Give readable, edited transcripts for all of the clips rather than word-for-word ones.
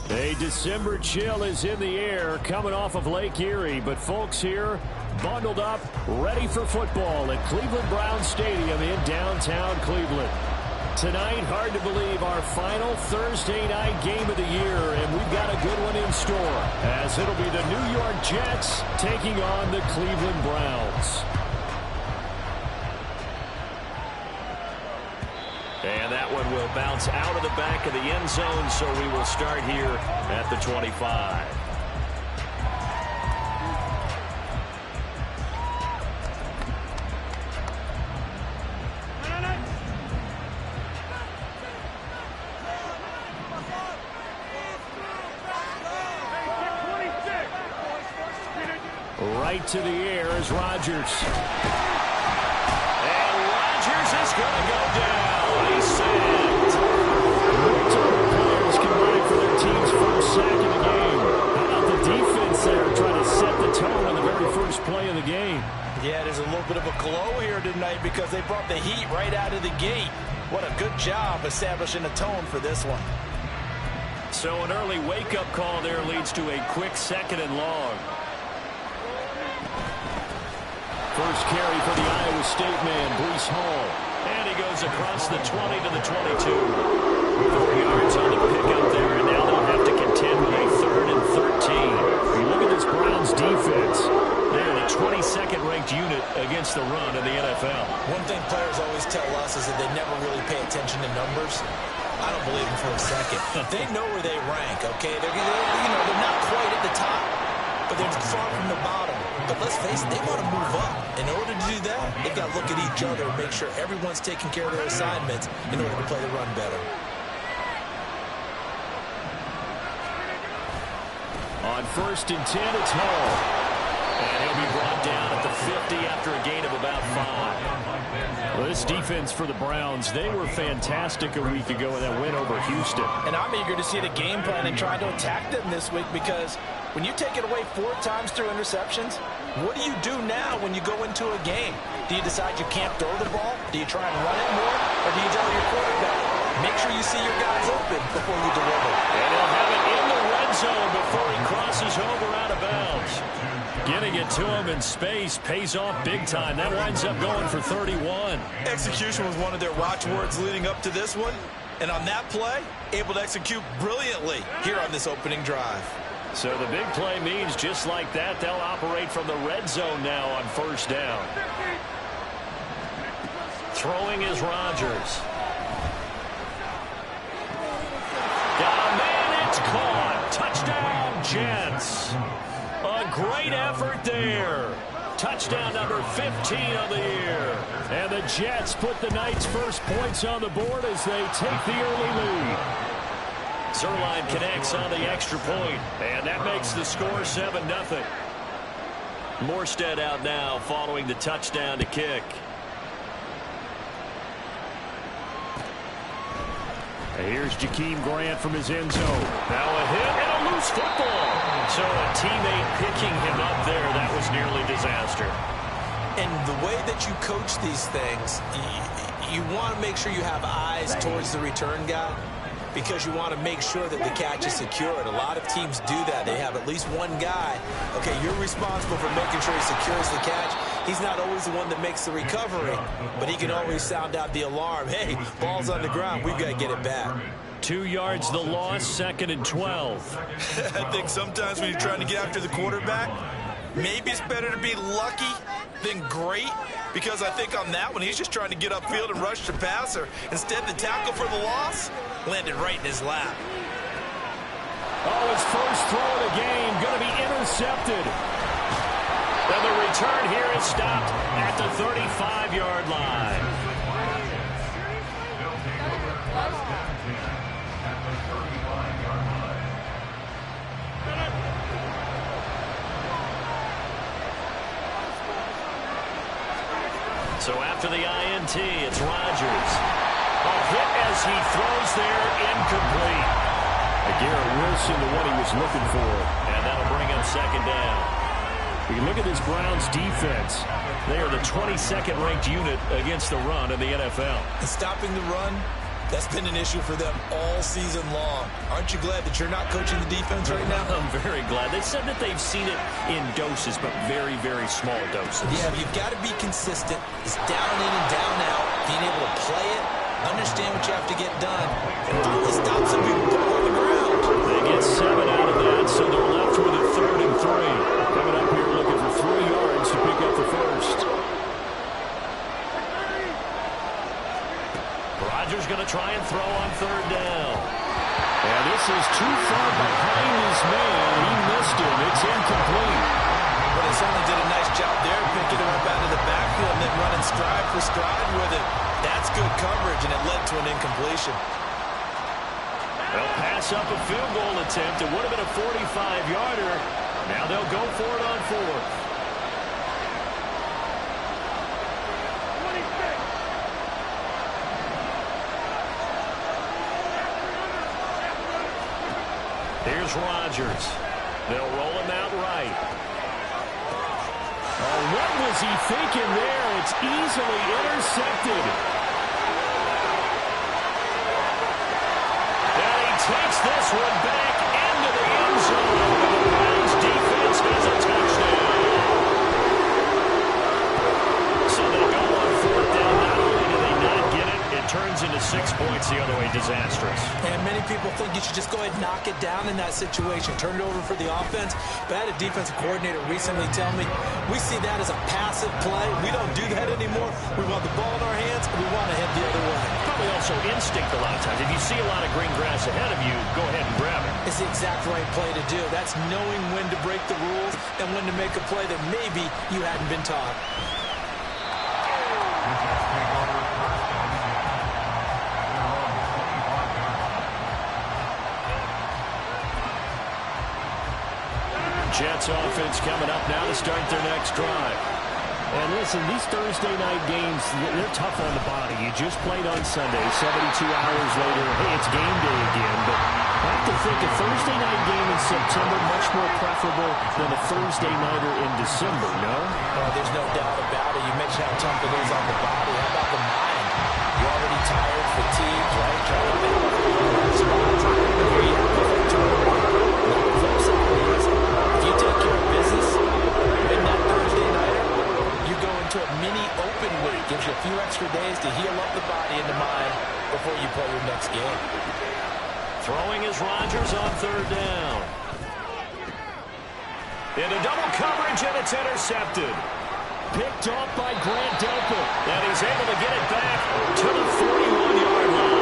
A December chill is in the air coming off of Lake Erie, but folks here bundled up, ready for football at Cleveland Browns Stadium in downtown Cleveland. Tonight, hard to believe, our final Thursday night game of the year, and we've got a good one in store, as it'll be the New York Jets taking on the Cleveland Browns. And that one will bounce out of the back of the end zone, so we will start here at the 25. Right to the air is Rodgers. And Rodgers is going to go down. He's sacked. Multiple players combined for their team's first sack of the game. How about the defense there trying to set the tone on the very first play of the game? Yeah, there's a little bit of a glow here tonight because they brought the heat right out of the gate. What a good job establishing a tone for this one. So an early wake-up call there leads to a quick 2nd and long. First carry for the Iowa State man, Breece Hall. And he goes across the 20 to the 22. 4 yards on the pickup there, and now they'll have to contend with a 3rd and 13. You look at this Browns defense. They are the 22nd ranked unit against the run in the NFL. One thing players always tell us is that they never really pay attention to numbers. I don't believe them for a second. They know where they rank, okay? They're not quite at the top, but they're far from the bottom. But let's face it, they want to move up. In order to do that, they've got to look at each other and make sure everyone's taking care of their assignments in order to play the run better. On 1st and 10, it's Hall. And he'll be brought down at the 50 after a gain of about 5. Well, this defense for the Browns, they were fantastic a week ago in that win over Houston. And I'm eager to see the game plan and try to attack them this week because when you take it away 4 times through interceptions, what do you do now when you go into a game? Do you decide you can't throw the ball? Do you try and run it more? Or do you tell your quarterback, make sure you see your guys open before you deliver? And he'll have it in the red zone before he crosses over out of bounds. Getting it to him in space pays off big time. That winds up going for 31. Execution was one of their watchwords leading up to this one. And on that play, able to execute brilliantly here on this opening drive. So the big play means just like that, they'll operate from the red zone now on 1st down. Throwing is Rodgers. Got a man, it's caught. Touchdown, Jets. A great effort there. Touchdown number 15 on the year. And the Jets put the night's first points on the board as they take the early lead. Zerline connects on the extra point, and that makes the score 7-0. Morstead out now following the touchdown to kick. Here's Jakeem Grant from his end zone. Now a hit and a loose football. So a teammate picking him up there, that was nearly disaster. And the way that you coach these things, you want to make sure you have eyes towards the return guy, because you want to make sure that the catch is secured. A lot of teams do that. They have at least one guy. Okay, you're responsible for making sure he secures the catch. He's not always the one that makes the recovery, but he can always sound out the alarm. Hey, ball's on the ground. We've got to get it back. 2 yards the loss, 2nd and 12. I think sometimes when you're trying to get after the quarterback, maybe it's better to be lucky than great, because I think on that one, he's just trying to get upfield and rush the passer. Instead, the tackle for the loss landed right in his lap. Oh, his first throw of the game going to be intercepted. And the return here is stopped at the 35-yard line. So after the INT, it's Rodgers. A hit as he throws there, incomplete. Garrett Wilson to what he was looking for, and that'll bring him 2nd down. We can look at this Browns defense. They are the 22nd ranked unit against the run in the NFL. And stopping the run That's been an issue for them all season long. Aren't you glad that you're not coaching the defense right now? I'm very glad. They said that they've seen it in doses, but very, very small doses. Yeah, you've got to be consistent. It's down in and down out. Being able to play it, understand what you have to get done, and finally stop some people putting on the ground. They get 7 out of that, so they're left with a 3rd and 3. Coming up here looking for 3 yards to pick up the first. Rodgers going to try and throw on 3rd down. And this is too far behind his man. He missed him. It's incomplete. But they certainly did a nice job there, picking him up out of the backfield and then running stride for stride with it. That's good coverage, and it led to an incompletion. They'll pass up a field goal attempt. It would have been a 45-yarder. Now they'll go for it on 4th. Here's Rodgers. They'll roll him out right. Oh, what was he thinking there? It's easily intercepted. And he takes this one back into the end zone. The Browns defense has a touchdown. So they'll go on 4th down. Not only do they not get it, it turns into 6 points the other way. Disastrous. And many people think you should just go ahead and knock it down in that situation. Turn it over for the offense. But I had a defensive coordinator recently tell me, we see that as a passive play. We don't do that anymore. We want the ball in our hands, and we want to head the other way. Probably also instinct a lot of times. If you see a lot of green grass ahead of you, go ahead and grab it. It's the exact right play to do. That's knowing when to break the rules and when to make a play that maybe you hadn't been taught. Jets offense coming up now to start their next drive. And listen, these Thursday night games, they're tough on the body. You just played on Sunday, 72 hours later, hey, it's game day again. But I have to think a Thursday night game in September much more preferable than a Thursday nighter in December, no? Oh, there's no doubt about it. You mentioned how tough it is on the body. How about the mind? You're already tired, fatigued, right? Trying to make spots. Here you have a turnaround. Now the flip side is, if you take care of business, win that Thursday nighter, you go into a mini open week. Gives you a few extra days to heal up the body and the mind before you play your next game. Throwing is Rodgers on 3rd down. Into double coverage, and it's intercepted. Picked off by Grant Delpit. And he's able to get it back to the 41-yard line.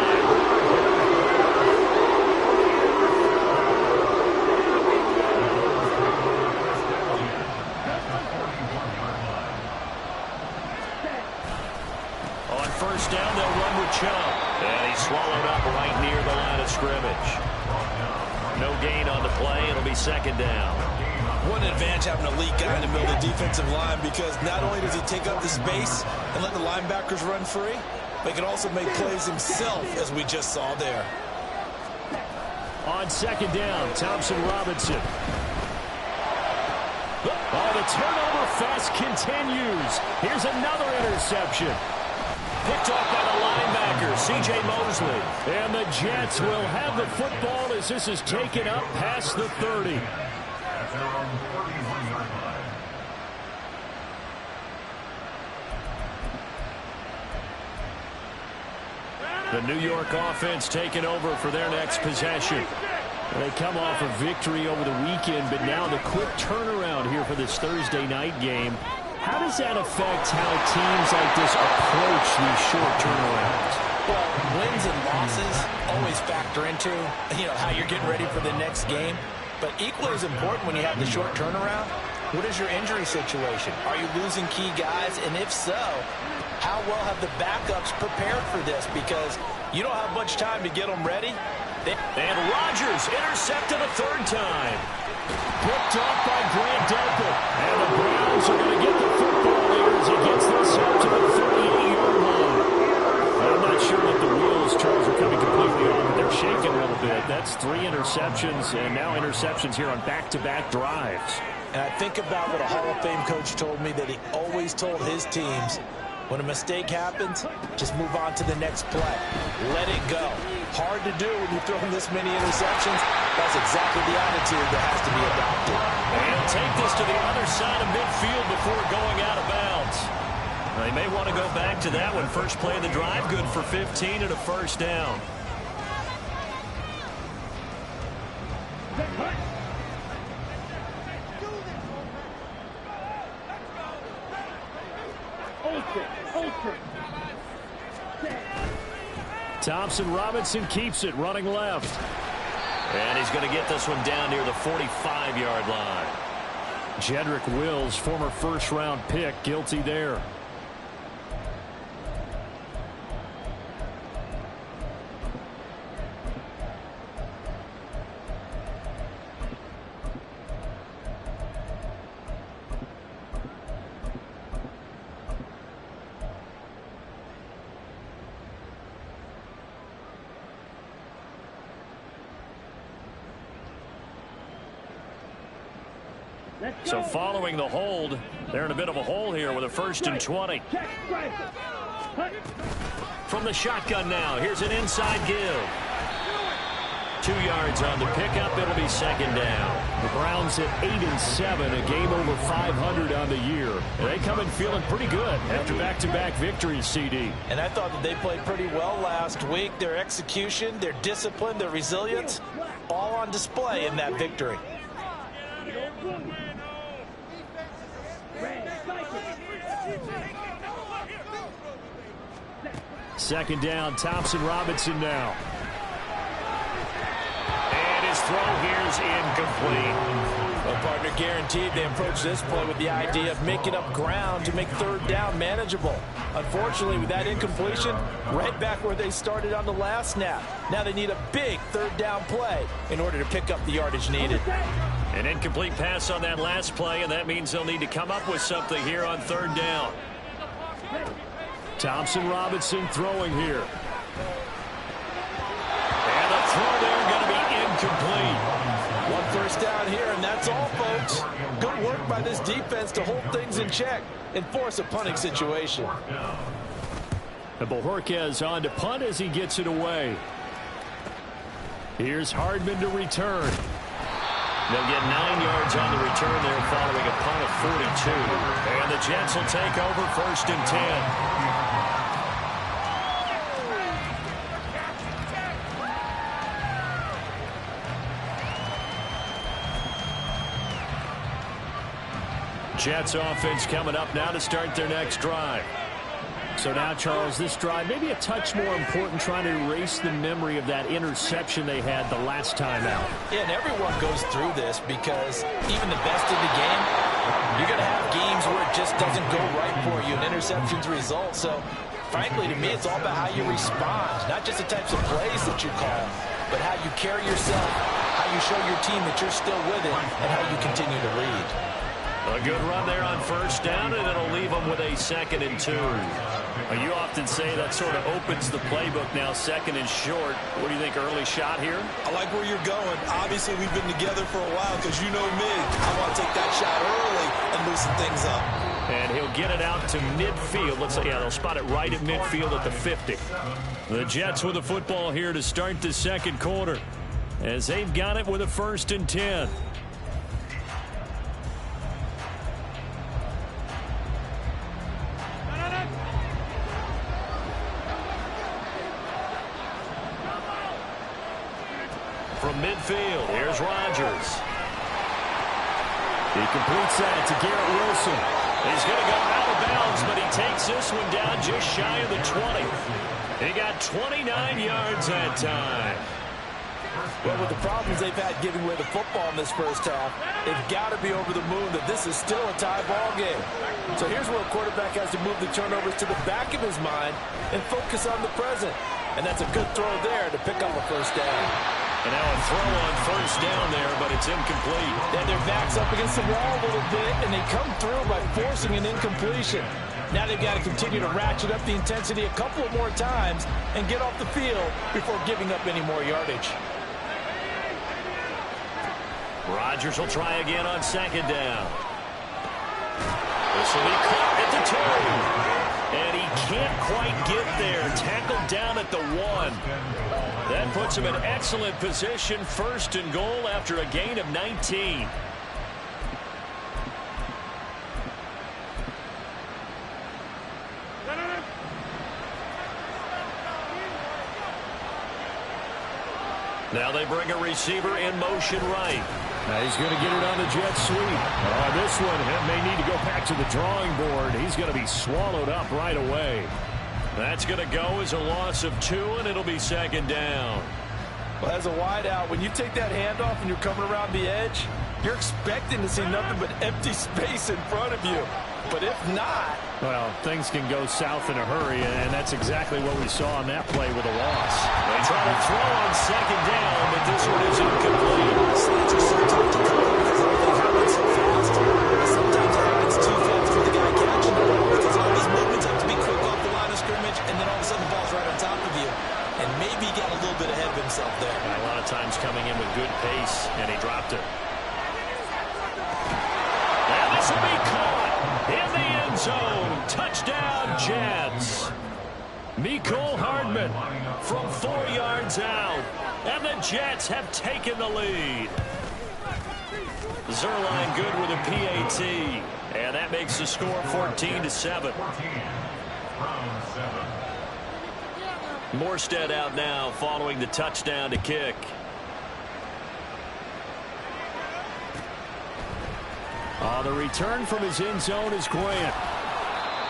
On 1st down, they'll run with Chubb. And he's swallowed up right near the line of scrimmage. No gain on the play. It'll be 2nd down. What an advantage having an elite guy in the middle of the defensive line, because not only does he take up the space and let the linebackers run free, but he can also make plays himself, as we just saw there. On 2nd down, Thompson Robinson. Oh, the turnover fest continues. Here's another interception. Picked off by the linebacker, C.J. Mosley. And the Jets will have the football as this is taken up past the 30. The New York offense taking over for their next possession. They come off a victory over the weekend, but now the quick turnaround here for this Thursday night game. How does that affect how teams like this approach these short turnarounds? Well, wins and losses always factor into, how you're getting ready for the next game. But equally as important when you have the short turnaround, what is your injury situation? Are you losing key guys? And if so, how well have the backups prepared for this? Because you don't have much time to get them ready. And Rodgers intercepted a 3rd time. Picked off by Grant Delpit. And the Browns are going to get the football here as he gets this up to the 38-yard line. I'm not sure that the wheels, Charles, are coming completely on, but they're shaking a little bit. That's 3 interceptions, and now interceptions here on back-to-back drives. And I think about what a Hall of Fame coach told me, that he always told his teams, When a mistake happens, just move on to the next play. Let it go. Hard to do when you're throwing this many interceptions. That's exactly the attitude that has to be adopted. And he'll take this to the other side of midfield before going out of bounds. They may want to go back to that one. First play of the drive, good for 15 and a first down. Thompson Robinson keeps it running left. And he's going to get this one down near the 45-yard line. Jedrick Wills, former first-round pick, guilty there. So following the hold, they're in a bit of a hole here with a 1st and 20. From the shotgun now, here's an inside give. 2 yards on the pickup. It'll be 2nd down. The Browns at 8-7, a game over 500 on the year. And they come in feeling pretty good after back-to-back victories, CD. And I thought that they played pretty well last week. Their execution, their discipline, their resilience, all on display in that victory. 2nd down, Thompson Robinson now. And his throw here's incomplete. Well, partner, guaranteed they approach this play with the idea of making up ground to make 3rd down manageable. Unfortunately, with that incompletion, right back where they started on the last snap. Now they need a big 3rd down play in order to pick up the yardage needed. An incomplete pass on that last play, and that means they'll need to come up with something here on 3rd down. Thompson Robinson throwing here. And the throw there going to be incomplete. 1 first down here, and that's all, folks. Good work by this defense to hold things in check and force a punting situation. And Bojorquez on to punt as he gets it away. Here's Hardman to return. They'll get 9 yards on the return there following a punt of 42. And the Jets will take over 1st and 10. Jets offense coming up now to start their next drive. So now, Charles, this drive maybe a touch more important, trying to erase the memory of that interception they had the last time out. Yeah, and everyone goes through this because even the best in the game, you're going to have games where it just doesn't go right for you, and interceptions result. So, frankly, to me, it's all about how you respond, not just the types of plays that you call, but how you carry yourself, how you show your team that you're still with it, and how you continue to lead. A good run there on 1st down, and it'll leave them with a 2nd and 2. You often say that sort of opens the playbook now, 2nd and short. What do you think, early shot here? I like where you're going. Obviously, we've been together for a while because you know me. I want to take that shot early and loosen things up. And he'll get it out to midfield. Let's say, yeah, they'll spot it right at midfield at the 50. The Jets with the football here to start the 2nd quarter, as they've got it with a 1st and 10. From midfield, here's Rodgers. He completes that to Garrett Wilson. He's going to go out of bounds, but he takes this one down just shy of the 20. He got 29 yards that time. Well, with the problems they've had giving away the football in this 1st half, they've got to be over the moon that this is still a tie ball game. So here's where a quarterback has to move the turnovers to the back of his mind and focus on the present. And that's a good throw there to pick up a 1st down. And now a throw on 1st down there, but it's incomplete. And their back's up against the wall a little bit, and they come through by forcing an incompletion. Now they've got to continue to ratchet up the intensity a couple of more times and get off the field before giving up any more yardage. Rodgers will try again on 2nd down. This will be caught at the 2. And he can't quite get there. Tackled down at the 1. That puts him in excellent position. 1st and goal after a gain of 19. Now they bring a receiver in motion right. Now he's going to get it on the jet sweep. This one may need to go back to the drawing board. He's going to be swallowed up right away. That's going to go as a loss of 2, and it'll be 2nd down. Well, as a wideout, when you take that handoff and you're coming around the edge, you're expecting to see nothing but empty space in front of you. But if not... Well, things can go south in a hurry, and that's exactly what we saw on that play with a loss. They try to throw on 2nd down, but this one is incomplete. Slants are so tough to cover because everything happens so fast. Sometimes it happens too fast for the guy catching the ball because all his movements have to be quick off the line of scrimmage, and then all of a sudden the ball's right on top of you. And maybe he got a little bit ahead of himself there. And a lot of times coming in with good pace, and he dropped it. And this will be caught in the end zone. Touchdown, Jets. Mecole Hardman from 4 yards out. And the Jets have taken the lead. Zerline good with a PAT. And that makes the score 14-7. Morstead out now following the touchdown to kick. The return from his end zone is Grant.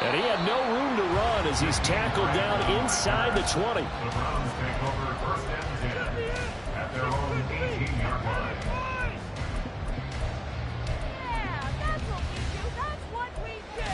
And he had no room to run as he's tackled down inside the 20. The Browns take over 1st and 10 at their own 18-yard line. Yeah, that's what we do. That's what we do.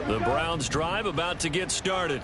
The Browns drive about to get started.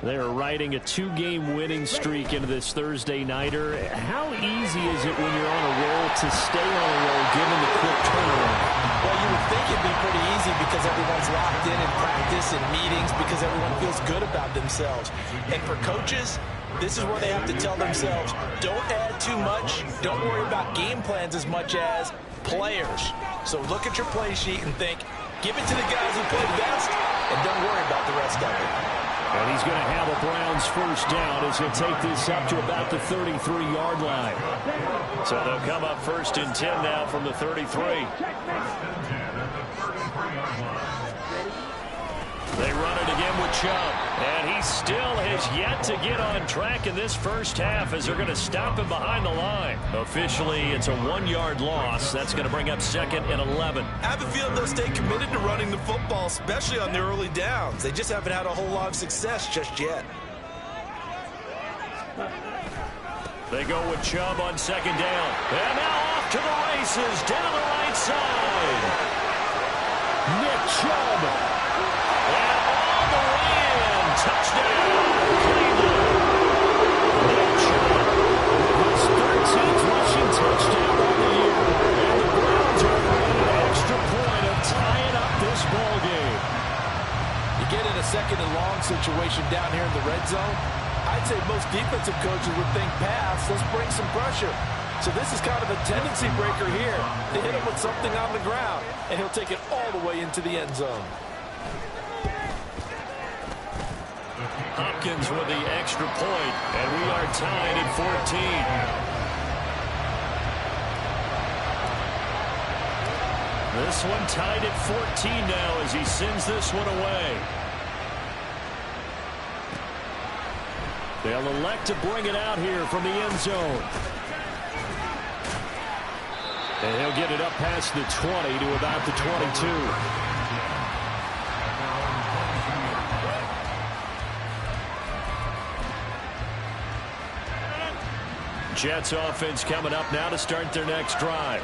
They are riding a 2-game winning streak into this Thursday nighter. How easy is it when you're on a roll to stay on a roll given the quick turnaround? Well, you would think it'd be pretty easy because everyone's locked in practice and meetings because everyone feels good about themselves. And for coaches, this is where they have to tell themselves, don't add too much. Don't worry about game plans as much as players. So look at your play sheet and think, give it to the guys who played best, and don't worry about the rest of it. And he's going to have a Browns 1st down as he'll take this up to about the 33-yard line. So they'll come up 1st and 10 now from the 33. They run it again with Chubb. And he still has yet to get on track in this first half as they're going to stop him behind the line. Officially, it's a 1-yard loss. That's going to bring up 2nd and 11. I have a feeling they'll stay committed to running the football, especially on the early downs. They just haven't had a whole lot of success just yet. They go with Chubb on 2nd down. And now off to the races down the right side. Nick Chubb. And all the way in. Touchdown, Cleveland. Nick Chubb with his 13th rushing touchdown on the year. And the Browns are within an extra point of tying up this ball game. You get in a 2nd and long situation down here in the red zone, I'd say most defensive coaches would think pass, let's bring some pressure. So this is kind of a tendency breaker here. They hit him with something on the ground, and he'll take it all the way into the end zone. Hopkins with the extra point, and we are tied at 14. This one tied at 14 now as he sends this one away. They'll elect to bring it out here from the end zone. And he'll get it up past the 20 to about the 22. Jets offense coming up now to start their next drive.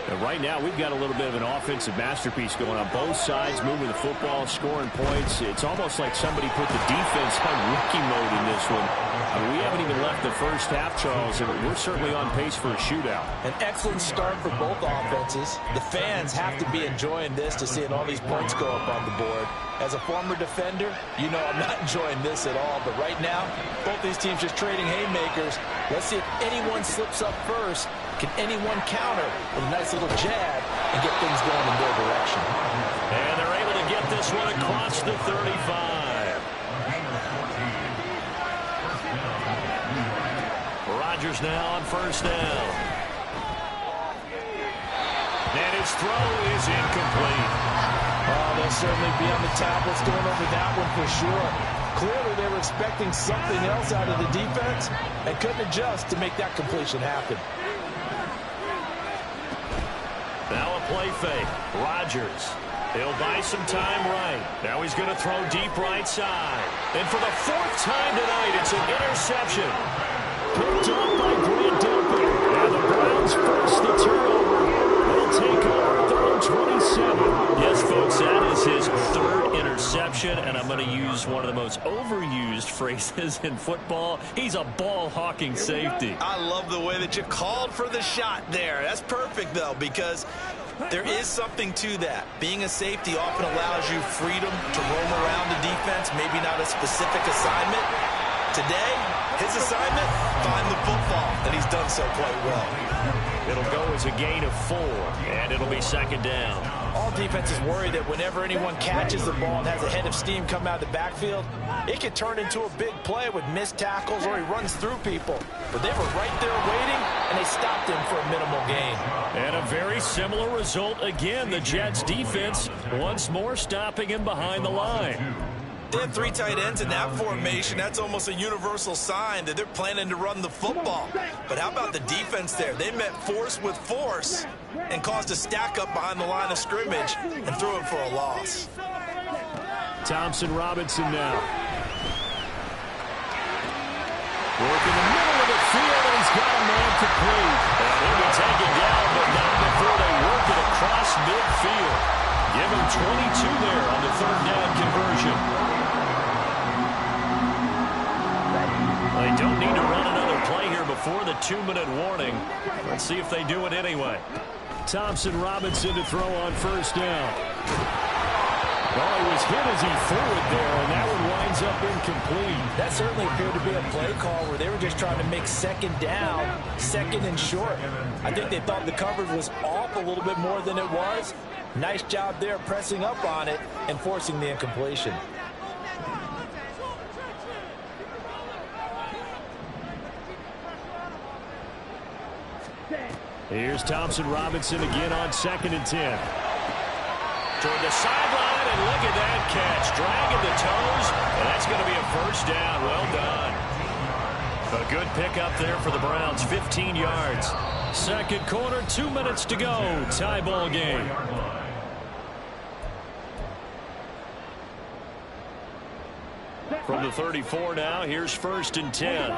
And right now, we've got a little bit of an offensive masterpiece going on both sides, moving the football, scoring points. It's almost like somebody put the defense on rookie mode in this one. I mean, we haven't even left the first half, Charles, and we're certainly on pace for a shootout. An excellent start for both offenses. The fans have to be enjoying this to seeing all these points go up on the board. As a former defender, you know I'm not enjoying this at all. But right now, both these teams just trading haymakers. Let's see if anyone slips up first. Can anyone counter with a nice little jab and get things going in their direction? And they're able to get this one across the 35. Rodgers now on first down. And his throw is incomplete. Oh, they'll certainly be on the tablets going over that one for sure. Clearly, they were expecting something else out of the defense and couldn't adjust to make that completion happen. Now a play fake. Rodgers. He'll buy some time right. Now he's going to throw deep right side. And for the fourth time tonight, it's an interception. Picked up by Grant Delpit. And the Browns force the turnover. They'll take over at their own 27. Yes, folks, that is his third interception. And I'm going to use one of the most overused phrases in football. He's a ball-hawking safety. I love the way that you called for the shot there. That's perfect, though, because there is something to that. Being a safety often allows you freedom to roam around the defense, maybe not a specific assignment. Today, his assignment, find the football, and he's done so quite well. It'll go as a gain of 4, and it'll be second down. All defenses worry that whenever anyone catches the ball and has a head of steam come out of the backfield, it can turn into a big play with missed tackles or he runs through people. But they were right there waiting, and they stopped him for a minimal gain. And a very similar result again. The Jets defense once more stopping him behind the line. They have 3 tight ends in that formation. That's almost a universal sign that they're planning to run the football. But how about the defense there? They met force with force and caused a stack up behind the line of scrimmage and threw it for a loss. Thompson Robinson now. Working the middle of the field, and he's got a man complete. And he'll be taken down, but not before they work it across midfield. Give him 22 there on the third down conversion. They don't need to run another play here before the 2-minute warning. Let's see if they do it anyway. Thompson Robinson to throw on first down. Well, he was hit as he threw it there, and that one winds up incomplete. That certainly appeared to be a play call where they were just trying to make second down, second and short. I think they thought the coverage was off a little bit more than it was. Nice job there pressing up on it and forcing the incompletion. Here's Thompson Robinson again on 2nd and 10. Toward the sideline, and look at that catch. Dragging the toes, and that's going to be a first down. Well done. A good pickup there for the Browns, 15 yards. Second quarter, 2 minutes to go. Tie ball game. From the 34 now, here's 1st and 10.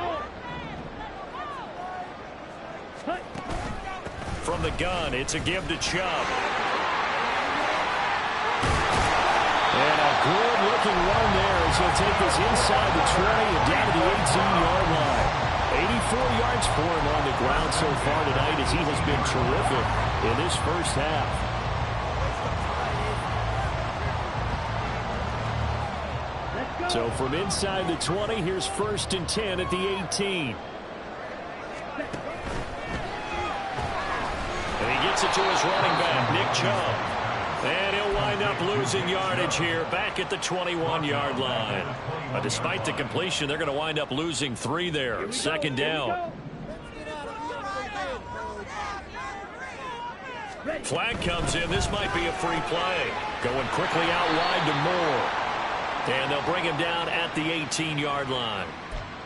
From the gun, it's a give to Chubb. And a good-looking run there as he'll take this inside the 20 and down to the 18-yard line. 84 yards for him on the ground so far tonight as he has been terrific in this first half. So from inside the 20, here's 1st and 10 at the 18. And he gets it to his running back, Nick Chubb. And he'll wind up losing yardage here back at the 21-yard line. Despite the completion, they're going to wind up losing 3 there. Second down. Flag comes in. This might be a free play. Going quickly out wide to Moore. And they'll bring him down at the 18-yard line.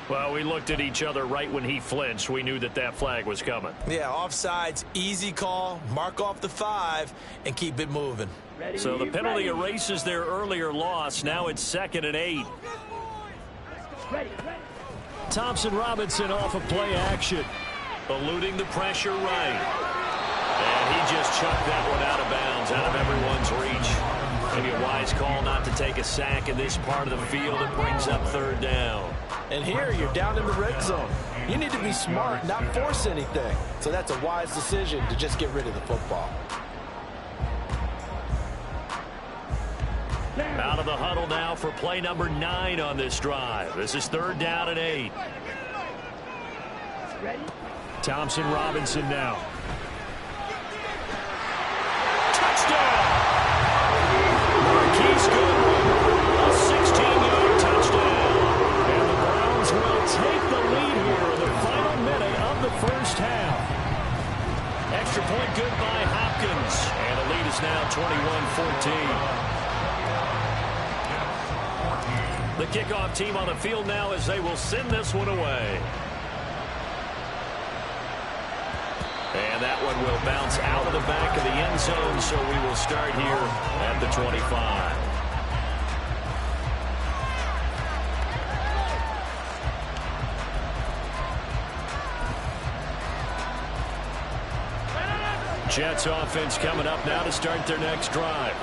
Well, we looked at each other right when he flinched. We knew that that flag was coming. Yeah, offsides, easy call, mark off the 5, and keep it moving. So the penalty erases their earlier loss. Now it's 2nd and 8. Thompson Robinson off of play action. Eluding the pressure right. And he just chucked that one out of bounds, out of everyone's reach. Maybe a wise call not to take a sack in this part of the field. It brings up third down. And here you're down in the red zone. You need to be smart, not force anything. So that's a wise decision to just get rid of the football. Out of the huddle now for play number 9 on this drive. This is third down and 8. Thompson Robinson now. Touchdown! Marquise Goodwin, a 16-yard touchdown. And the Browns will take the lead here in the final minute of the first half. Extra point good by Hopkins. And the lead is now 21-14. The kickoff team on the field now as they will send this one away. And that one will bounce out of the back of the end zone, so we will start here at the 25. Jets offense coming up now to start their next drive.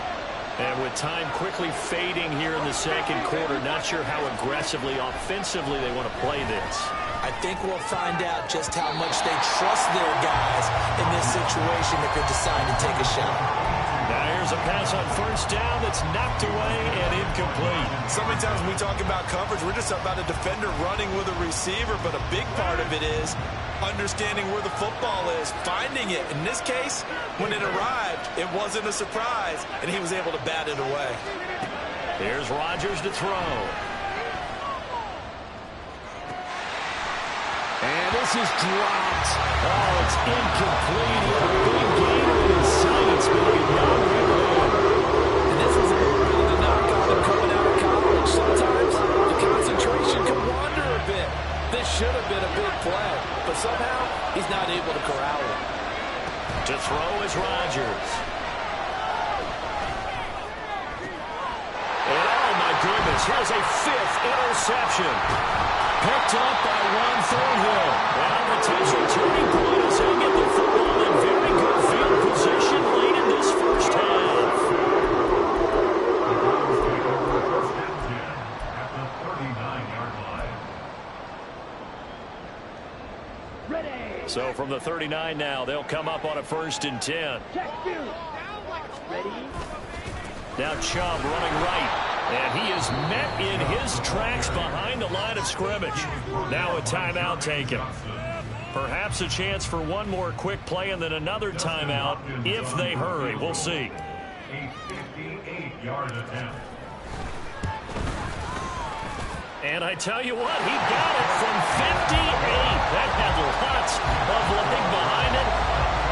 And with time quickly fading here in the second quarter, not sure how aggressively, offensively they want to play this. I think we'll find out just how much they trust their guys in this situation if they decide to take a shot. Now here's a pass on first down that's knocked away and incomplete. So many times when we talk about coverage, we're just about a defender running with a receiver, but a big part of it is understanding where the football is, finding it. In this case, when it arrived, it wasn't a surprise, and he was able to bat it away. Here's Rodgers to throw. And this is dropped. Oh, it's incomplete. He had a big gainer in his sights, but he could not reel it in. And this was really the knock on him coming out of college. Sometimes the concentration can wander a bit. This should have been a big play, but somehow he's not able to corral it. To throw is Rodgers. And oh my goodness, here's a 5th interception. Picked up by Ron Thornhill. And a potential turning point as he'll get the football in very good field position late in this first half. At the 39-yard line. So from the 39 now, they'll come up on a 1st and 10. Now Chubb running right. And he is met in his tracks behind the line of scrimmage. Now a timeout taken. Perhaps a chance for one more quick play and then another timeout if they hurry. We'll see. A 58-yard attempt. And I tell you what, he got it from 58. That had lots of leg behind it.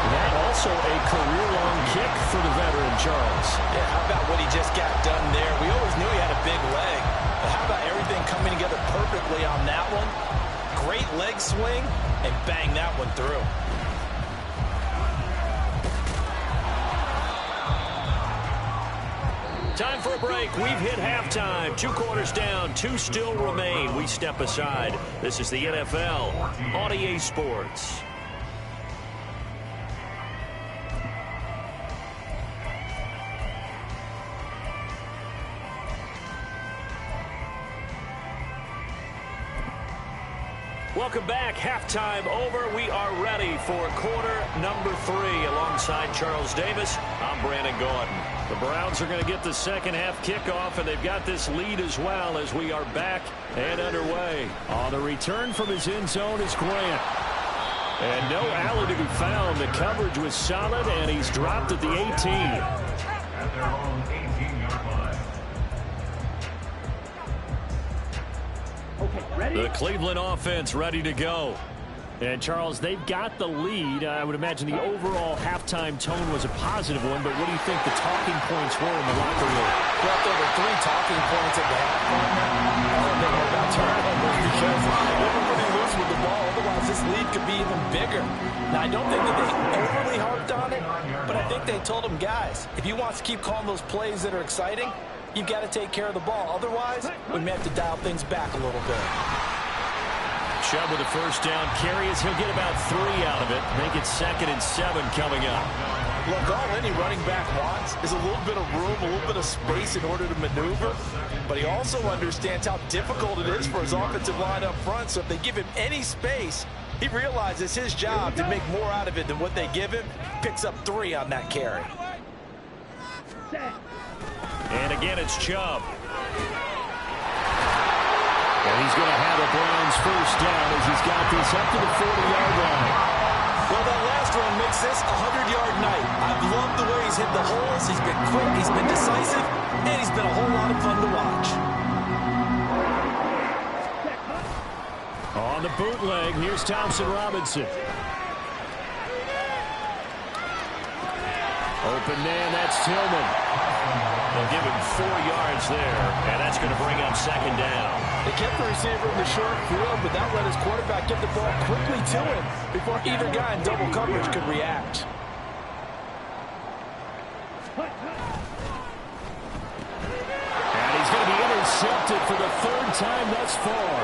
That also a career-long kick for the veteran, Charles. Yeah, how about what he just got done there? We always knew he had a big leg. But how about everything coming together perfectly on that one? Great leg swing, and bang that one through. Time for a break. We've hit halftime. 2 quarters down. 2 still remain. We step aside. This is the NFL on EA Sports. Welcome back. Halftime over. We are ready for quarter number 3. Alongside Charles Davis, I'm Brandon Gordon. The Browns are going to get the second half kickoff, and they've got this lead as well as we are back and underway. On the return from his end zone is Grant. And no alley to be found. The coverage was solid, and he's dropped at the 18. At their own 18-yard line. The Cleveland offense ready to go. And, Charles, they've got the lead. I would imagine the overall halftime tone was a positive one, but what do you think the talking points were in the locker room? Well, there were 3 talking points at the halftime. All they were about turnovers because everybody lives with the ball. Otherwise, this lead could be even bigger. Now, I don't think that they overly harped on it, but I think they told them, guys, if you want to keep calling those plays that are exciting, you've got to take care of the ball. Otherwise, we may have to dial things back a little bit. shove with a first down carry as he'll get about 3 out of it. Make it 2nd and 7 coming up. Look, all any running back wants is a little bit of room, a little bit of space in order to maneuver. But he also understands how difficult it is for his offensive line up front. So if they give him any space, he realizes his job to make more out of it than what they give him. Picks up 3 on that carry. And again, it's Chubb. And he's going to have a Browns first down as he's got this up to the 40-yard line. Well, that last run makes this a 100-yard night. I've loved the way he's hit the holes. He's been quick, he's been decisive, and he's been a whole lot of fun to watch. On the bootleg, here's Thompson Robinson. Open man, that's Tillman. They'll give him 4 yards there, and that's going to bring up 2nd down. They kept the receiver in the short field, but that let his quarterback get the ball quickly to him before either guy in double coverage could react. And he's going to be intercepted for the 3rd time thus far.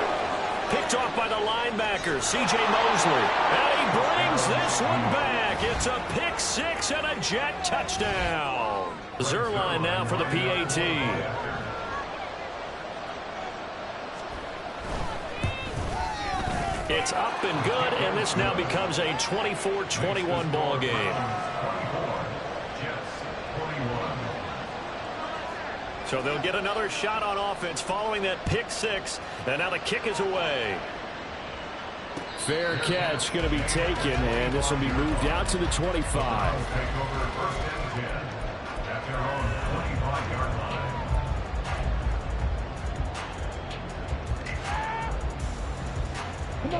Picked off by the linebacker, C.J. Mosley. And he brings this one back. It's a pick 6 and a Jet touchdown. Zerline now for the PAT. It's up and good, and this now becomes a 24-21 ball game. So they'll get another shot on offense following that pick 6, and now the kick is away. Fair catch going to be taken, and this will be moved out to the 25.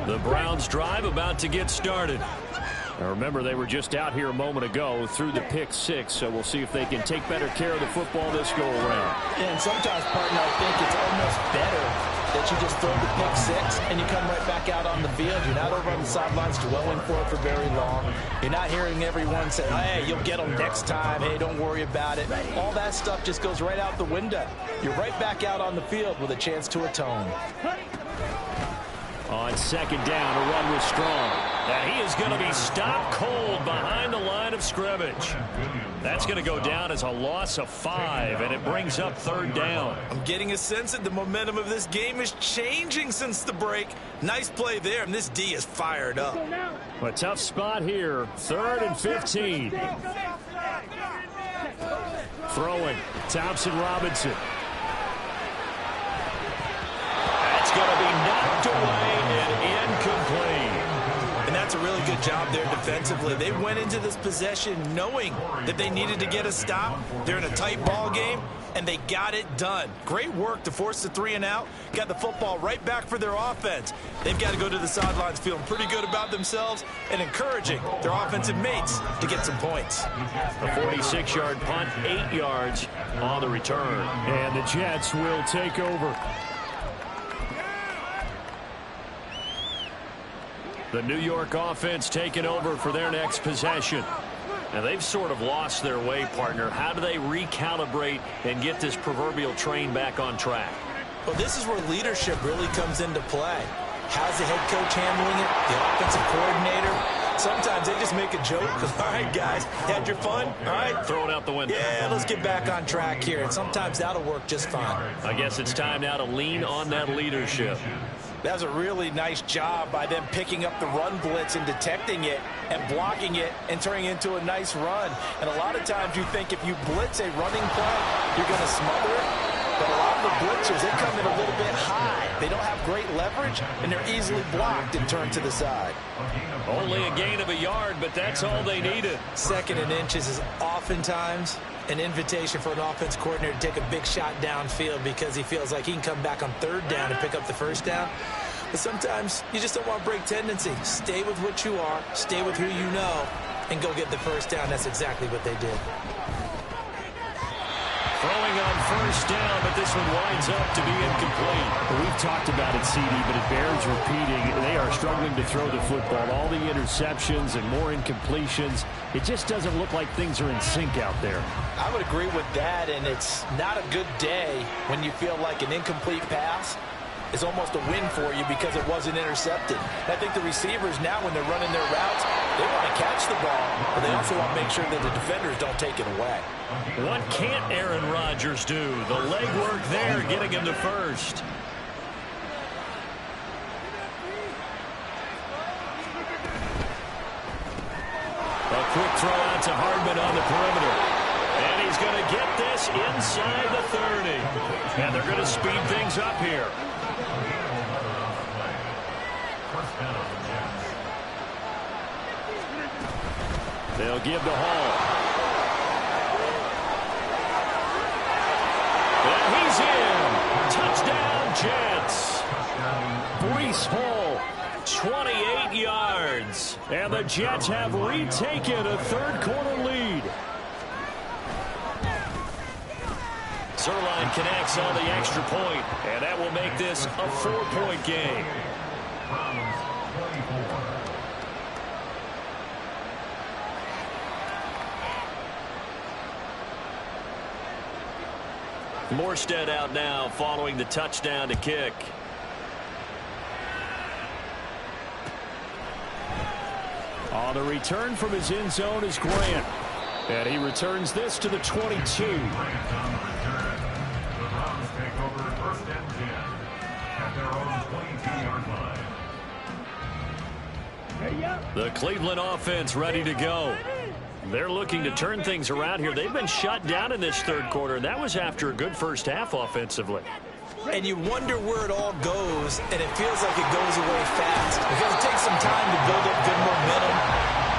The Browns drive about to get started. Now remember, they were just out here a moment ago through the pick 6, so we'll see if they can take better care of the football this go-around. And sometimes, partner, I think it's almost better that you just throw the pick 6 and you come right back out on the field. You're not over on the sidelines dwelling for it for very long. You're not hearing everyone say, hey, you'll get them next time. Hey, don't worry about it. All that stuff just goes right out the window. You're right back out on the field with a chance to atone. On 2nd down, a run was strong. And he is going to be stopped cold behind the line of scrimmage. That's going to go down as a loss of 5, and it brings up 3rd down. I'm getting a sense that the momentum of this game is changing since the break. Nice play there, and this D is fired up. A tough spot here. 3rd and 15. Throwing, Thompson Robinson. That's going to be knocked away and incomplete. And that's a really good job there defensively. They went into this possession knowing that they needed to get a stop. They're in a tight ball game, and they got it done. Great work to force the 3 and out. Got the football right back for their offense. They've got to go to the sidelines feeling pretty good about themselves and encouraging their offensive mates to get some points. A 46-yard punt, 8 yards on the return. And the Jets will take over. The New York offense taking over for their next possession. Now, they've sort of lost their way, partner. How do they recalibrate and get this proverbial train back on track? Well, this is where leadership really comes into play. How's the head coach handling it? The offensive coordinator? Sometimes they just make a joke because, all right, guys, had your fun? All right. Throw it out the window. Yeah, let's get back on track here. And sometimes that'll work just fine. I guess it's time now to lean on that leadership. That was a really nice job by them picking up the run blitz and detecting it and blocking it and turning it into a nice run. And a lot of times you think if you blitz a running play, you're going to smother it. But a lot of the blitzers, they come in a little bit high. They don't have great leverage, and they're easily blocked and turned to the side. Only a gain of a yard, but that's all they needed. 2nd and inches is oftentimes an invitation for an offense coordinator to take a big shot downfield because he feels like he can come back on 3rd down and pick up the 1st down. But sometimes you just don't want to break tendency. Stay with what you are, stay with who you know, and go get the 1st down. That's exactly what they did. Throwing on 1st down, but this one winds up to be incomplete. We've talked about it, CD, but it bears repeating. They are struggling to throw the football. All the interceptions and more incompletions. It just doesn't look like things are in sync out there. I would agree with that, and it's not a good day when you feel like an incomplete pass is almost a win for you because it wasn't intercepted. And I think the receivers now, when they're running their routes, they want to catch the ball, but they also want to make sure that the defenders don't take it away. What can't Aaron Rodgers do? The legwork there getting him to first. A quick throw out to Hardman on the perimeter. And he's going to get this inside the 30. And they're going to speed things up here. They'll give to Hall. And he's in. Touchdown, Jets. Breece Hall, 28 yards. And the Jets have retaken a third-quarter lead. Zerline connects on the extra point, and that will make this a 4-point game. Morstead out now following the touchdown to kick. On the return from his end zone is Grant. And he returns this to the 22. The Cleveland offense ready to go. They're looking to turn things around here. They've been shut down in this third quarter, and that was after a good first half offensively. And you wonder where it all goes, and it feels like it goes away fast. Because it takes some time to build up good momentum,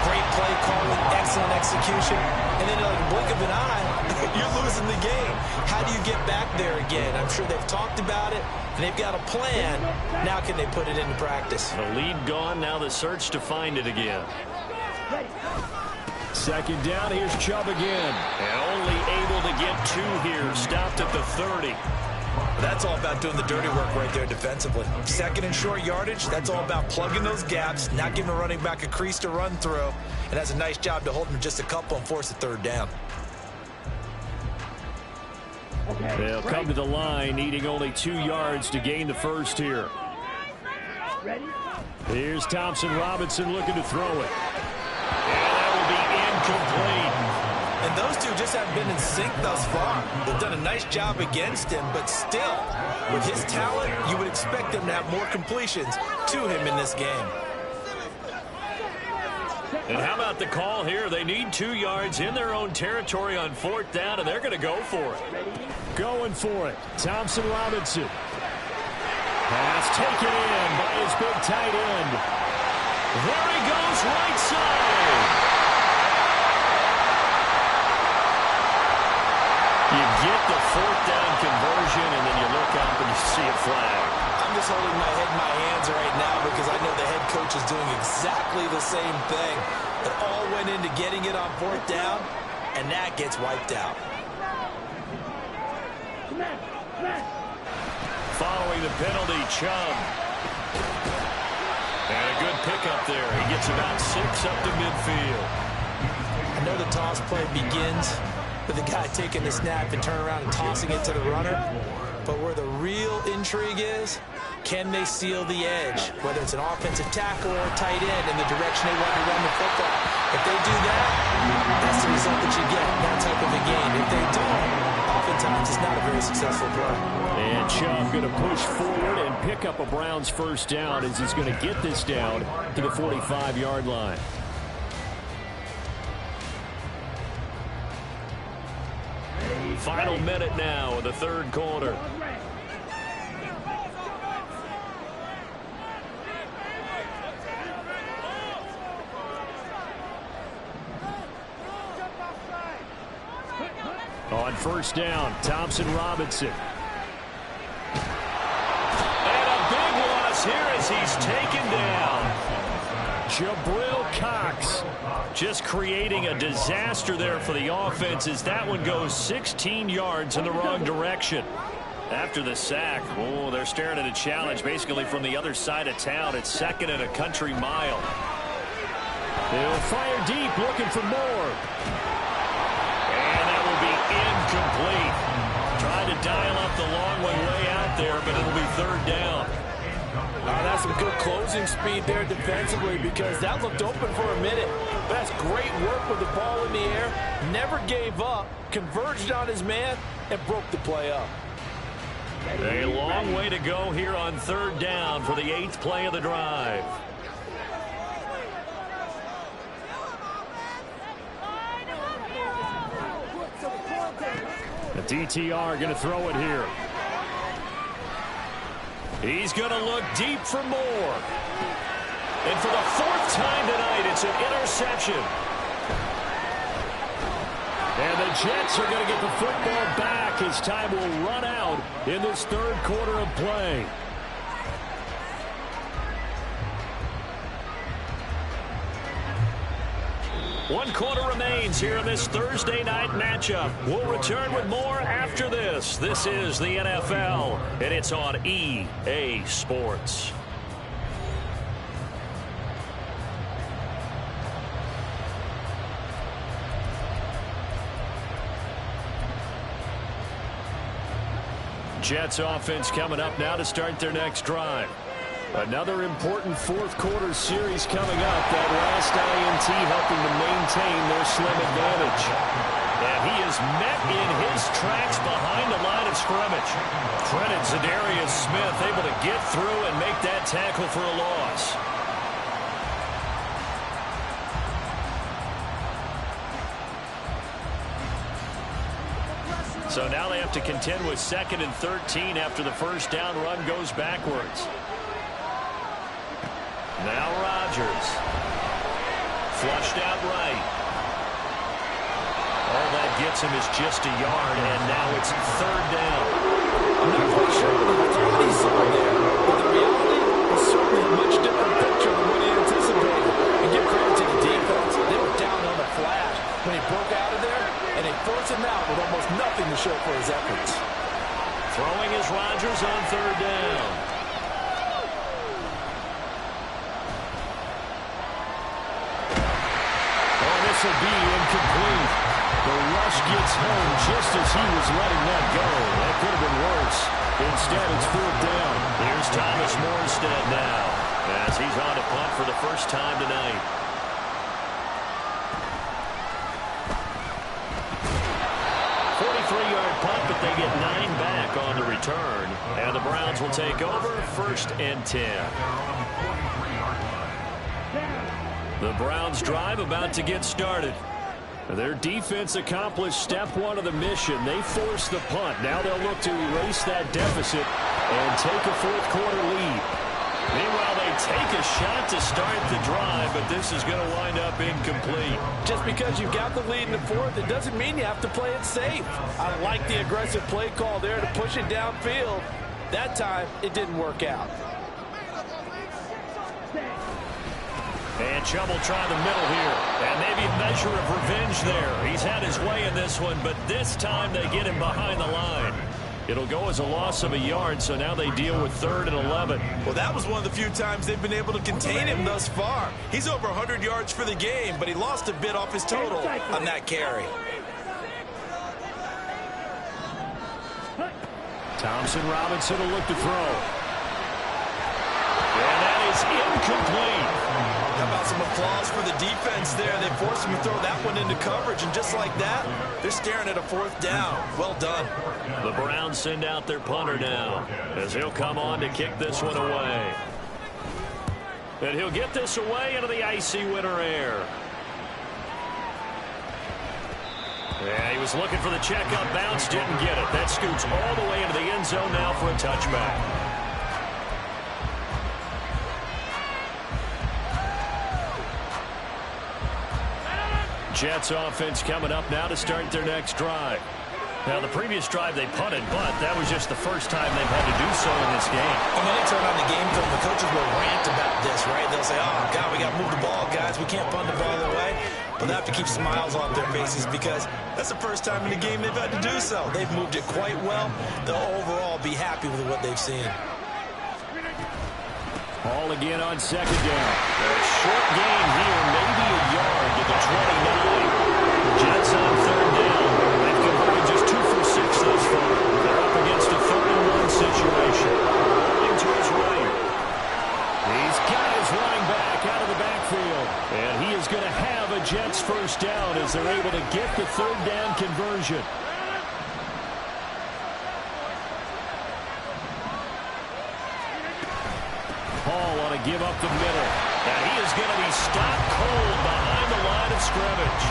great play calling, excellent execution, and then like a blink of an eye, you're losing the game. How do you get back there again? I'm sure they've talked about it, and they've got a plan. Now can they put it into practice? The lead gone, now the search to find it again. Second down, here's Chubb again. And only able to get 2 here. Stopped at the 30. That's all about doing the dirty work right there defensively. Second and short yardage, that's all about plugging those gaps, not giving a running back a crease to run through. And that's a nice job to hold him just a couple and force the third down. They'll come to the line, needing only 2 yards to gain the first here. Here's Thompson Robinson looking to throw it. Complete. And those two just haven't been in sync thus far. They've done a nice job against him, but still, with his talent, you would expect them to have more completions to him in this game. And how about the call here? They need 2 yards in their own territory on 4th down, and they're going to go for it. Going for it. Thompson Robinson. Pass taken in by his big tight end. There he goes, right side. You get the 4th down conversion, and then you look up and you see a flag. I'm just holding my head in my hands right now because I know the head coach is doing exactly the same thing. It all went into getting it on 4th down, and that gets wiped out. Following the penalty, Chubb. And a good pickup there. He gets about 6 up to midfield. I know the toss play begins with the guy taking the snap and turn around and tossing it to the runner. But where the real intrigue is, can they seal the edge? Whether it's an offensive tackle or a tight end in the direction they want to run the football. If they do that, that's the result that you get in that type of a game. If they don't, oftentimes it's not a very successful play. And Chubb going to push forward and pick up a Browns first down as he's going to get this down to the 45-yard line. Final minute now of the third quarter. On first down, Thompson Robinson. And a big loss here as he's taken down. Jabril Cox just creating a disaster there for the offense as that one goes 16 yards in the wrong direction. After the sack, oh, they're staring at a challenge basically from the other side of town. It's 2nd and a country mile. They'll fire deep looking for more. And that will be incomplete. Tried to dial up the long one way out there, but it'll be 3rd down. That's some good closing speed there defensively because that looked open for a minute. But that's great work with the ball in the air. Never gave up, converged on his man, and broke the play up. A long way to go here on third down for the 8th play of the drive. The DTR going to throw it here. He's going to look deep for more. And for the 4th time tonight, it's an interception. And the Jets are going to get the football back as time will run out in this 3rd quarter of play. One quarter remains here in this Thursday night matchup. We'll return with more after this. This is the NFL, and it's on EA Sports. Jets offense coming up now to start their next drive. Another important 4th quarter series coming up. That last INT helping to maintain their slim advantage. And he is met in his tracks behind the line of scrimmage. Credit Zadarius Smith able to get through and make that tackle for a loss. So now they have to contend with 2nd and 13 after the first down run goes backwards. Now Rodgers. Flushed out right. All that gets him is just a yard, and now it's 3rd down. I'm not quite sure what the throw he saw there, but the reality is certainly a much different picture than what he anticipated. And give credit to the defense. They were down on the flash when he broke out of there, and they forced him out with almost nothing to show for his efforts. Throwing is Rodgers on 3rd down. This will be incomplete. The rush gets home just as he was letting that go. That could have been worse. Instead, it's 4th down. Here's Thomas Morstead now as he's on to punt for the first time tonight. Punt, but they get 9 back on the return. And the Browns will take over 1st and 10. The Browns drive about to get started. Their defense accomplished step 1 of the mission. They forced the punt. Now they'll look to erase that deficit and take a 4th quarter lead. Meanwhile, they take a shot to start the drive, but this is going to wind up incomplete. Just because you've got the lead in the 4th, it doesn't mean you have to play it safe. I like the aggressive play call there to push it downfield. That time, it didn't work out. And Chubb will try the middle here. And maybe a measure of revenge there. He's had his way in this one, but this time they get him behind the line. It'll go as a loss of a yard, so now they deal with 3rd and 11. Well, that was one of the few times they've been able to contain him thus far. He's over 100 yards for the game, but he lost a bit off his total on that carry. Thompson Robinson will look to throw. And that is incomplete. How about some applause for the defense there? They forced him to throw that one into coverage, and just like that, they're staring at a 4th down. Well done. The Browns send out their punter now as he'll come on to kick this one away. And he'll get this away into the icy winter air. Yeah, he was looking for the checkup bounce, didn't get it. That scoots all the way into the end zone now for a touchback. Jets offense coming up now to start their next drive. Now, the previous drive they punted, but that was just the first time they've had to do so in this game. And when they turn on the game film, the coaches will rant about this, right? They'll say, oh, God, we got to move the ball, guys. We can't punt the ball away. But they have to keep smiles off their faces because that's the first time in the game they've had to do so. They've moved it quite well. They'll overall be happy with what they've seen. Ball again on 2nd down. A short gain here, maybe a yard to the 29. The Jets on 3rd down. They've converted just 2 for 6 thus far. They're up against a 3rd and 1 situation. Into his right. third down conversion. Paul on a give up the middle. And he is going to be stopped cold behind the line of scrimmage.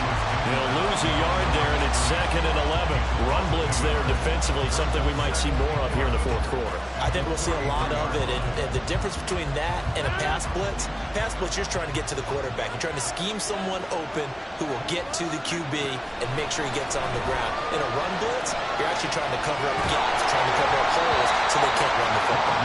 He'll lose a yard there, and it's 2nd and 11. Run blitz there defensively, something we might see more of here in the fourth quarter. I think we'll see a lot of it, and the difference between that and a pass blitz, you're just trying to get to the quarterback. You're trying to scheme someone open who will get to the QB and make sure he gets on the ground. In a run blitz, you're actually trying to cover up gaps, trying to cover up holes so they can't run the football.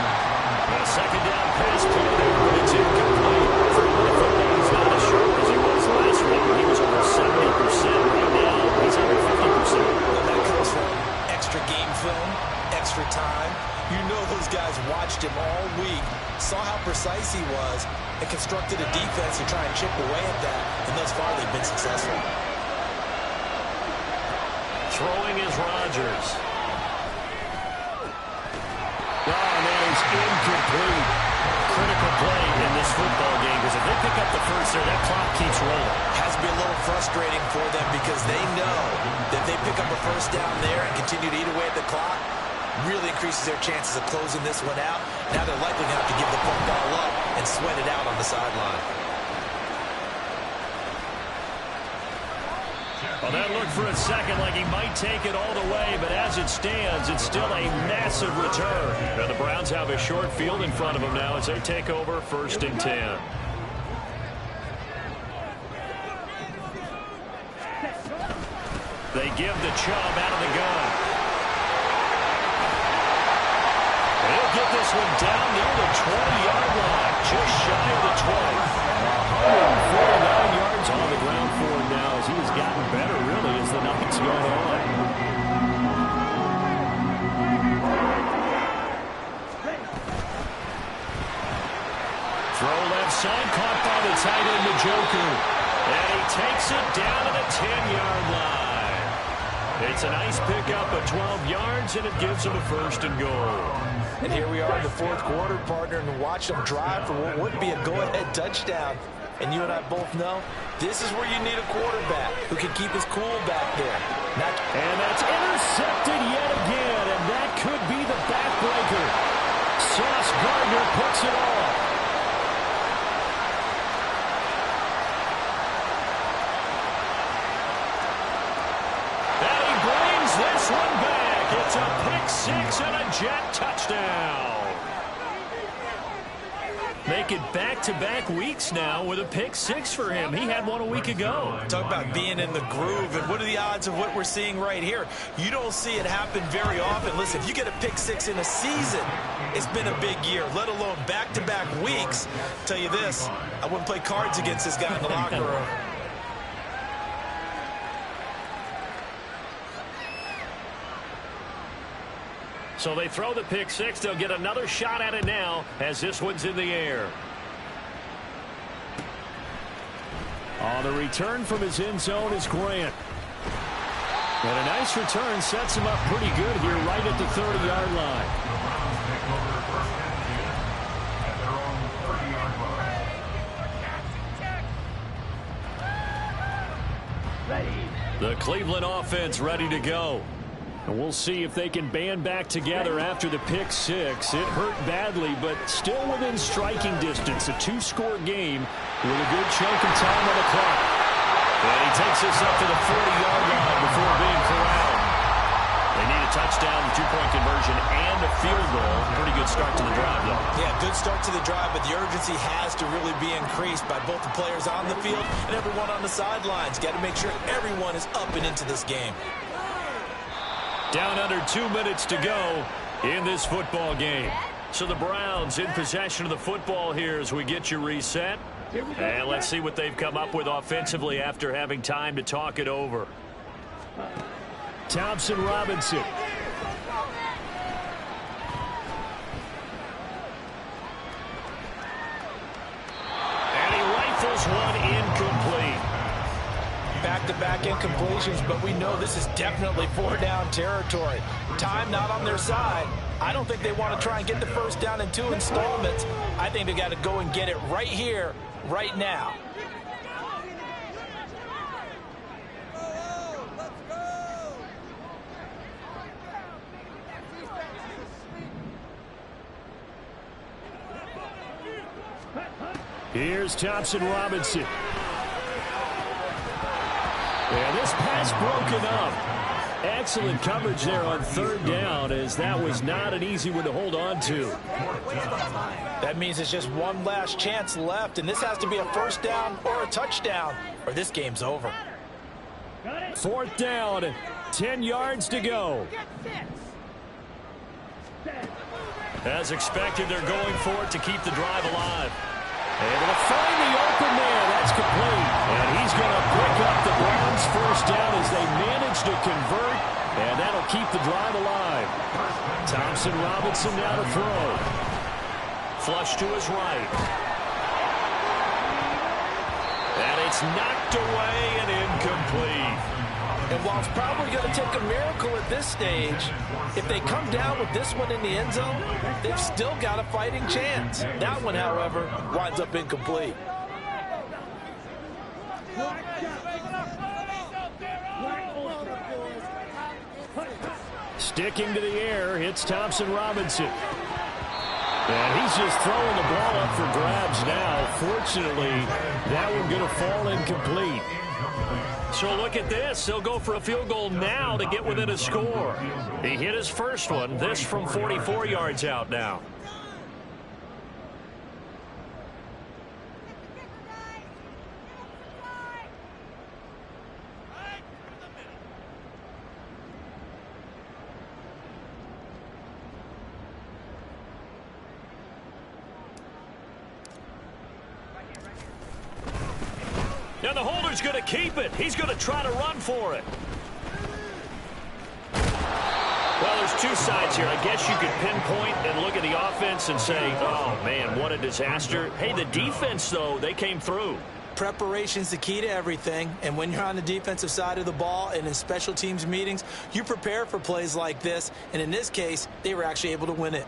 A second down pass play there, but it's incomplete. For the football, he's not as sharp as he was last week. He was over 70%. Right now, he's under 50%. Well, that comes from extra game film, extra time. You know those guys watched him all week, saw how precise he was, and constructed a defense to try and chip away at that, and thus far they've been successful. Throwing is Rodgers. And that is incomplete. Critical play in this football game, because if they pick up the first there, that clock keeps rolling. Has to be a little frustrating for them because they know that if they pick up a first down there and continue to eat away at the clock, really increases their chances of closing this one out. Now they're likely going to have to give the football up and sweat it out on the sideline. Well, that looked for a second like he might take it all the way, but as it stands, it's still a massive return. And the Browns have a short field in front of them now as they take over 1st and 10. They give the Chubb out of the gun. He'll get this one down near the 20-yard line, just shy of the 20. 149 yards on the ground for him now as he has gotten better, really, as the night's gone on. Throw left side, caught by the tight end, Njoku. And he takes it down to the 10-yard line. It's a nice pickup of 12 yards, and it gives him a 1st and goal. And here we are in the fourth quarter, partner, and watch them drive for what would be a go-ahead touchdown. And you and I both know this is where you need a quarterback who can keep his cool back there. And that's intercepted yet again, and that could be the backbreaker. Sauce Gardner puts it off. And he brings this one back. It's a pick-6 and a Jet touchdown. Make it back-to-back weeks now with a pick-6 for him. He had one a week ago. Talk about being in the groove, and what are the odds of what we're seeing right here? You don't see it happen very often. Listen, if you get a pick-6 in a season, it's been a big year, let alone back-to-back weeks. I'll tell you this, I wouldn't play cards against this guy in the locker room. So they throw the pick-6. They'll get another shot at it now as this one's in the air. On the return from his end zone is Grant. And a nice return sets him up pretty good here right at the 30-yard line. The Cleveland offense ready to go. And we'll see if they can band back together after the pick-6. It hurt badly, but still within striking distance. A 2-score game with a good chunk of time on the clock. And he takes this up to the 40-yard line before being corralled. They need a touchdown, a 2-point conversion, and a field goal. Pretty good start to the drive, though. Yeah, good start to the drive, but the urgency has to really be increased by both the players on the field and everyone on the sidelines. Got to make sure everyone is up and into this game. Down under 2 minutes to go in this football game. So the Browns in possession of the football here as we get you reset. And let's see what they've come up with offensively after having time to talk it over. Thompson Robinson. And he rifles one incomplete. Back-to-back incompletions, but we know this is definitely 4-down territory. Time not on their side. I don't think they want to try and get the first down in 2 installments. I think they got to go and get it right here, right now. Here's Thompson Robinson. And this pass broken up. Excellent coverage there on third down, as that was not an easy one to hold on to. That means it's just one last chance left, and this has to be a first down or a touchdown, or this game's over. Fourth down, 10 yards to go. As expected, they're going for it to keep the drive alive. Able to find the open man. That's complete. And he's going to pick up the Browns' first down as they manage to convert, and that'll keep the drive alive. Thompson Robinson now to throw. Flush to his right. And it's knocked away and incomplete. And while it's probably going to take a miracle at this stage, if they come down with this one in the end zone, they've still got a fighting chance. That one, however, winds up incomplete. Sticking to the air, it's Thompson Robinson. And he's just throwing the ball up for grabs now. Fortunately, that one going to fall incomplete. So look at this. He'll go for a field goal now to get within a score. He hit his first one. This from 44 yards out now. Now the holder's going to keep it. He's going to try to run for it. Well, there's two sides here. I guess you could pinpoint and look at the offense and say, oh, man, what a disaster. Hey, the defense, though, they came through. Preparation's the key to everything, and when you're on the defensive side of the ball and in special teams meetings, you prepare for plays like this, and in this case, they were actually able to win it.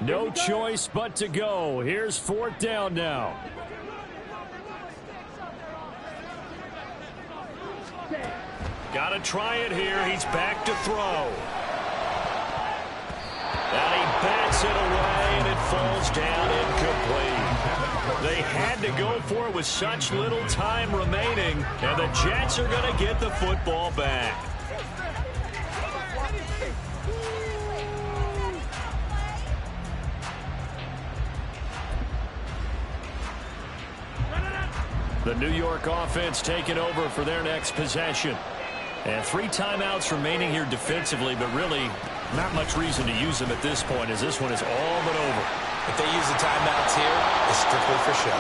No choice but to go. Here's fourth down now. Got to try it here. He's back to throw. And he bats it away, and it falls down incomplete. They had to go for it with such little time remaining, and the Jets are going to get the football back. The New York offense taking over for their next possession. And 3 timeouts remaining here defensively, but really not much reason to use them at this point, as this one is all but over. If they use the timeouts here, it's strictly for show.